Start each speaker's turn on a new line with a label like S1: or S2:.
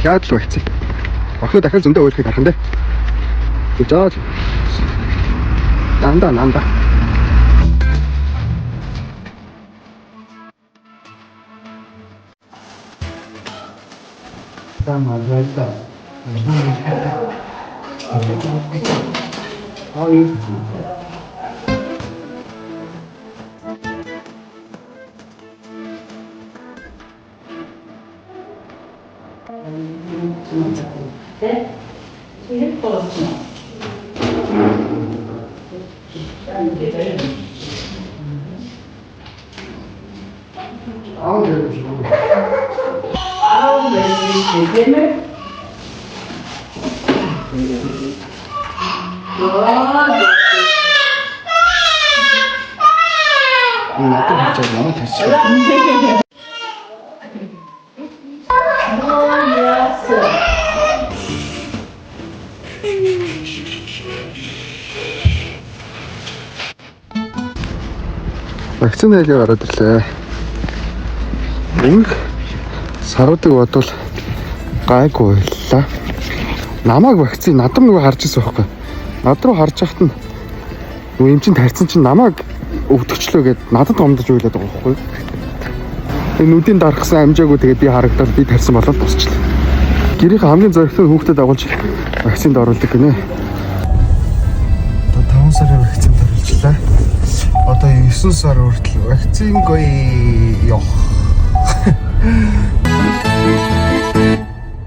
S1: дахиад л вакцин. Охин дахиад зөндөө өөрхийг харах нь дээ. Жоо. Нанда. Тамаалта. Ой.
S2: 네? 이게 떨어지나? 아우, 왜 되겠네?
S1: 나도 진짜 너무 됐어. Вакцины хэлээ ороод ирлээ. Өмнөх саруудыг бодвол гайгүй байлаа. Намайг вакцины надад нөгөө харж ирсэн байхгүй. Над руу харж яхад нь нөгөө юм чин тарьсан чинь намайг өвдөгчлөө гэд надад гомдож уйлаад байгаа байхгүй. Тэгээ нүдийн дарахсан амжаагүй тэгээд би харагдаад би тарьсан болоод босчлаа. Гэрийн хамгийн зоригтой хүүхдэд агуулж вакцинд оруулдаг гинэ. Одоо 5 сарын вакцинд оруулжлаа. Одоо 9 сар хүртэл вакцингүй явах.